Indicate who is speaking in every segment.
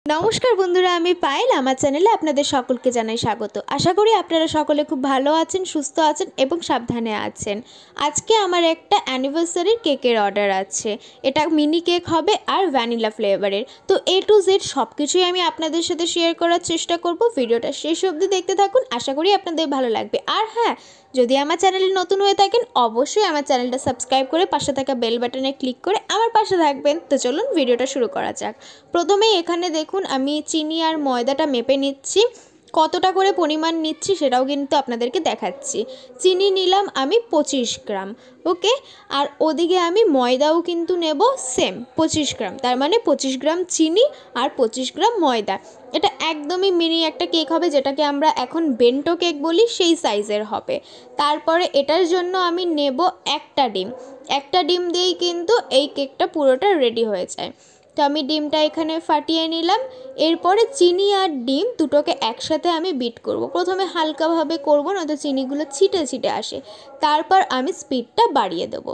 Speaker 1: নমস্কার বন্ধুরা, আমি পায়েল। আমার চ্যানেলে আপনাদের সকলকে জানাই স্বাগত। আশা করি আপনারা সকলে খুব ভালো আছেন, সুস্থ আছেন এবং সাবধানে আছেন। আজকে আমার একটা অ্যানিভার্সারির কেকের অর্ডার আছে। এটা মিনি কেক হবে আর ভ্যানিলা ফ্লেভারের। তো A to Z সব কিছুই আমি আপনাদের সাথে শেয়ার করার চেষ্টা করব। ভিডিওটা শেষ অবধি দেখতে থাকুন, আশা করি আপনাদের ভালো লাগবে। আর হ্যাঁ, যদি আমার চ্যানেলে নতুন হয়ে থাকেন অবশ্যই আমার চ্যানেলটা সাবস্ক্রাইব করে পাশে থাকা বেল বাটনে ক্লিক করে আমার পাশে থাকবেন। তো চলুন ভিডিওটা শুরু করা যাক। প্রথমেই এখানে দেখুন আমি চিনি আর ময়দাটা মেপে নিচ্ছি। কতটা করে পরিমাণ নিচ্ছি সেটাও কিন্তু আপনাদেরকে দেখাচ্ছি। চিনি নিলাম আমি 25 গ্রাম, ওকে। আর ওদিকে আমি ময়দাও কিন্তু নেব সেম 25 গ্রাম, তার মানে 25 গ্রাম চিনি আর 25 গ্রাম ময়দা। এটা একদমই মিনি একটা কেক হবে, যেটাকে আমরা এখন বেন্টো কেক বলি, সেই সাইজের হবে। তারপরে এটার জন্য আমি নেব একটা ডিম দিয়েই কিন্তু এই কেকটা পুরোটা রেডি হয়ে যায়। তো আমি ডিমটা এখানে ফাটিয়ে নিলাম। এরপরে চিনি আর ডিম দুটোকে একসাথে আমি বিট করব। প্রথমে হালকাভাবে করব, নয়তো চিনিগুলো ছিটে ছিটে আসে। তারপর আমি স্পিডটা বাড়িয়ে দেবো।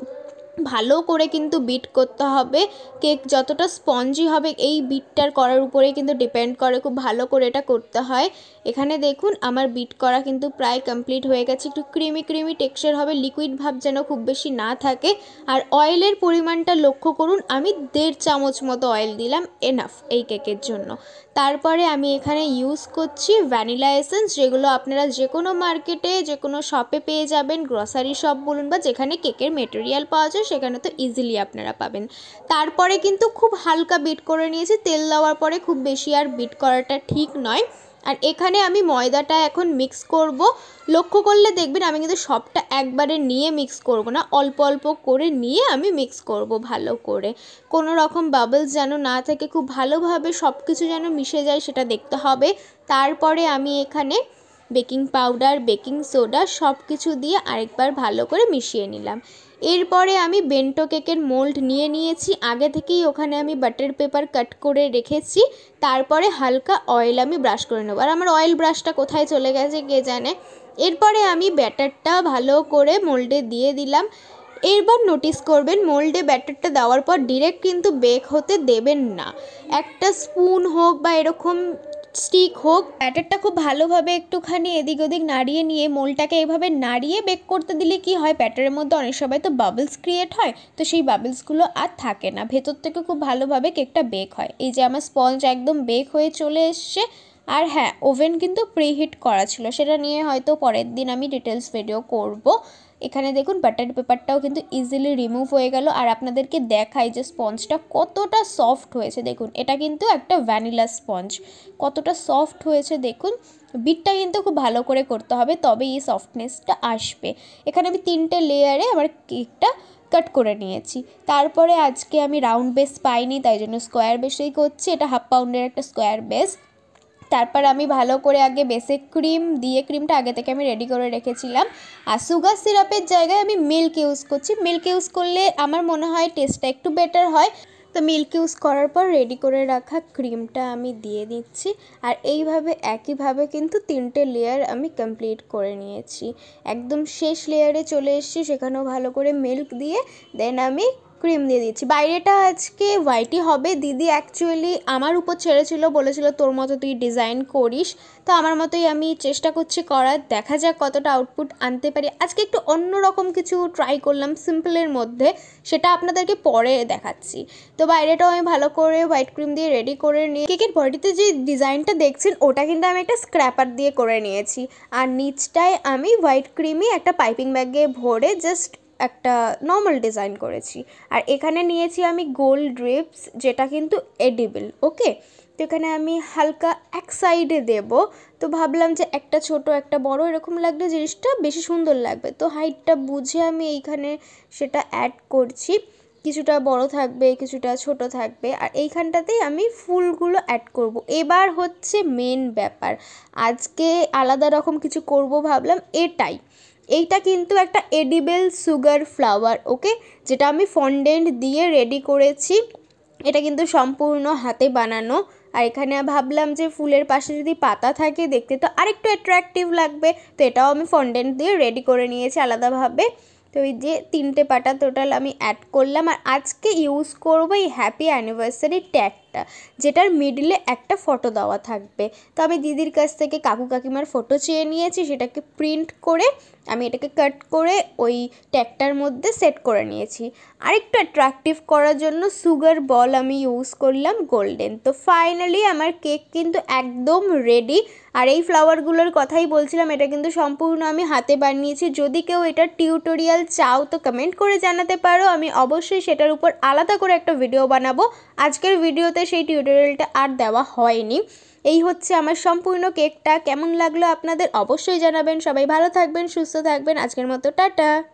Speaker 1: ভালো করে কিন্তু বিট করতে হবে। কেক যতটা স্পঞ্জি হবে এই বিটটার করার উপরেই কিন্তু ডিপেন্ড করে। খুব ভালো করে এটা করতে হয়। এখানে দেখুন আমার বিট করা কিন্তু প্রায় কমপ্লিট হয়ে গেছে। একটু ক্রিমি ক্রিমি টেক্সচার হবে, লিকুইড ভাব যেন খুব বেশি না থাকে। আর অয়েলের পরিমাণটা লক্ষ্য করুন, আমি 1.5 চামচ মতো অয়েল দিলাম, এনাফ এই কেকের জন্য। তারপরে আমি এখানে ইউজ করছি ভ্যানিলা এসেন্স, যেগুলো আপনারা যে কোনো মার্কেটে যে কোনো শপে পেয়ে যাবেন, গ্রসারি শপ বলুন বা যেখানে কেকের মেটেরিয়াল পাওয়া যায় সেখানে তো ইজিলি আপনারা পাবেন। তারপরে কিন্তু খুব হালকা বিট করে নিয়েছি। তেল দেওয়ার পরে খুব বেশি আর বিট করাটা ঠিক নয়। আর এখানে আমি ময়দাটা এখন মিক্স করব। লক্ষ্য করলে দেখবেন আমি কিন্তু সবটা একবারে নিয়ে মিক্স করব না, অল্প অল্প করে নিয়ে আমি মিক্স করব ভালো করে। কোনো রকম বাবলস যেন না থাকে, খুব ভালোভাবে সব কিছু যেন মিশে যায় সেটা দেখতে হবে। তারপরে আমি এখানে বেকিং পাউডার, বেকিং সোডা সব কিছু দিয়ে আরেকবার ভালো করে মিশিয়ে নিলাম। এরপরে আমি বেন্টো কেকের মোল্ড নিয়ে নিয়েছি। আগে থেকেই ওখানে আমি বাটার পেপার কাট করে রেখেছি। তারপরে হালকা অয়েল আমি ব্রাশ করে নেব। আর আমার অয়েল ব্রাশটা কোথায় চলে গেছে কে জানে। এরপরে আমি ব্যাটারটা ভালো করে মোল্ডে দিয়ে দিলাম। এরবার নোটিস করবেন, মোল্ডে ব্যাটারটা দেওয়ার পর ডিরেক্ট কিন্তু বেক হতে দেবেন না। একটা স্পুন হোক বা এরকম স্টিক হোক, ব্যাটারটা খুব ভালোভাবে একটুখানি এদিক ওদিক নাড়িয়ে নিয়ে মোল্ডটাকে এইভাবে নাড়িয়ে বেক করতে দিলে কি হয়, ব্যাটারের মধ্যে অনেক সময় তো বাবলস ক্রিয়েট হয়, তো সেই বাবলসগুলো আর থাকে না, ভেতর থেকে খুব ভালোভাবে কেকটা বেক হয়। এই যে আমার স্পঞ্জ একদম বেক হয়ে চলে এসছে। আর হ্যাঁ, ওভেন কিন্তু প্রিহিট করা ছিল, সেটা নিয়ে হয়তো পরের দিন আমি ডিটেলস ভিডিও করব। এখানে দেখুন বাটার পেপারটাও কিন্তু ইজিলি রিমুভ হয়ে গেল। আর আপনাদেরকে দেখাই যে স্পঞ্জটা কতটা সফট হয়েছে। দেখুন এটা কিন্তু একটা ভ্যানিলা স্পঞ্জ, কতটা সফট হয়েছে দেখুন। বিটটা কিন্তু খুব ভালো করে করতে হবে, তবে এই সফটনেসটা আসবে। এখানে আমি 3টে লেয়ারে আমার কেকটা কাট করে নিয়েছি। তারপরে আজকে আমি রাউন্ড বেস পাইনি, তাই জন্য স্কোয়ার বেসেই করছি। এটা 1/2 পাউন্ডের একটা স্কোয়ার বেস। তারপর আমি ভালো করে আগে বেসে ক্রিম দিয়ে, ক্রিমটা আগে থেকে আমি রেডি করে রেখেছিলাম। আর সুগার সিরাপের জায়গায় আমি মিল্ক ইউজ করছি। মিল্ক ইউজ করলে আমার মনে হয় টেস্টটা একটু বেটার হয়। তো মিল্ক ইউজ করার পর রেডি করে রাখা ক্রিমটা আমি দিয়ে দিচ্ছি। আর এইভাবে একইভাবে কিন্তু 3টে লেয়ার আমি কমপ্লিট করে নিয়েছি। একদম শেষ লেয়ারে চলে এসেছি, সেখানেও ভালো করে মিল্ক দিয়ে দেন আমি ক্রিম দিয়ে দিচ্ছি। বাইরেটা আজকে হোয়াইটই হবে। দিদি অ্যাকচুয়ালি আমার উপর ছেড়েছিল, বলেছিল তোর মতো তুই ডিজাইন করিস। তো আমার মতোই আমি চেষ্টা করছি করার, দেখা যাক কতটা আউটপুট আনতে পারি। আজকে একটু অন্যরকম কিছু ট্রাই করলাম সিম্পলের মধ্যে, সেটা আপনাদেরকে পরে দেখাচ্ছি। তো বাইরেটাও আমি ভালো করে হোয়াইট ক্রিম দিয়ে রেডি করে নিয়ে, কেকের বডিতে যে ডিজাইনটা দেখছেন ওটা কিন্তু আমি একটা স্ক্র্যাপার দিয়ে করে নিয়েছি। আর নিচটায় আমি হোয়াইট ক্রিমই একটা পাইপিং ব্যাগে ভরে জাস্ট একটা নর্মাল ডিজাইন করেছি। আর এখানে নিয়েছি আমি গোল্ড ড্রিপস, যেটা কিন্তু এডিবল, ওকে। তো এখানে আমি হালকা এক সাইডে দেব। তো ভাবলাম যে একটা ছোট একটা বড় এরকম লাগলে জিনিসটা বেশি সুন্দর লাগবে, তো হাইটটা বুঝে আমি এইখানে সেটা অ্যাড করছি। কিছুটা বড় থাকবে, কিছুটা ছোট থাকবে। আর এইখানটাতেই আমি ফুলগুলো অ্যাড করব। এবার হচ্ছে মেন ব্যাপার, আজকে আলাদা রকম কিছু করব ভাবলাম। এইটা কিন্তু একটা এডিবল সুগার ফ্লাওয়ার, ওকে, যেটা আমি ফন্ডেন্ট দিয়ে রেডি করেছি। এটা কিন্তু সম্পূর্ণ হাতে বানানো। আর এখানে ভাবলাম যে ফুলের পাশে যদি পাতা থাকে দেখতে তো আরেকটু অ্যাট্রাকটিভ লাগবে, তো এটাও আমি ফন্ডেন্ট দিয়ে রেডি করে নিয়েছি আলাদাভাবে। তো এই যে 3টে পাতা টোটাল আমি অ্যাড করলাম। আর আজকে ইউজ করবো এই হ্যাপি অ্যানিভার্সারি ট্যাগটা। একটা, যেটার মিডলে একটা ফটো দেওয়া থাকবে। তো আমি দিদির কাছ থেকে কাকু কাকিমার ফটো চেয়ে নিয়েছি, সেটাকে প্রিন্ট করে আমি এটাকে কাট করে ওই ট্যাগটার মধ্যে সেট করে নিয়েছি। আরেকটু অ্যাট্রাকটিভ করার জন্য সুগার বল আমি ইউজ করলাম গোল্ডেন। তো ফাইনালি আমার কেক কিন্তু একদম রেডি। আর এই ফ্লাওয়ারগুলোর কথাই বলছিলাম, এটা কিন্তু সম্পূর্ণ আমি হাতে বানিয়েছি। যদি কেউ এটার টিউটোরিয়াল চাও তো কমেন্ট করে জানাতে পারো, আমি অবশ্যই সেটার উপর আলাদা করে একটা ভিডিও বানাবো। আজকের ভিডিওতে সেই টিউটোরিয়ালটা আর দেওয়া হয়নি। এই হচ্ছে আমার সম্পূর্ণ কেকটা। কেমন লাগলো আপনাদের অবশ্যই জানাবেন। সবাই ভালো থাকবেন, সুস্থ থাকবেন। আজকের মতো টাটা।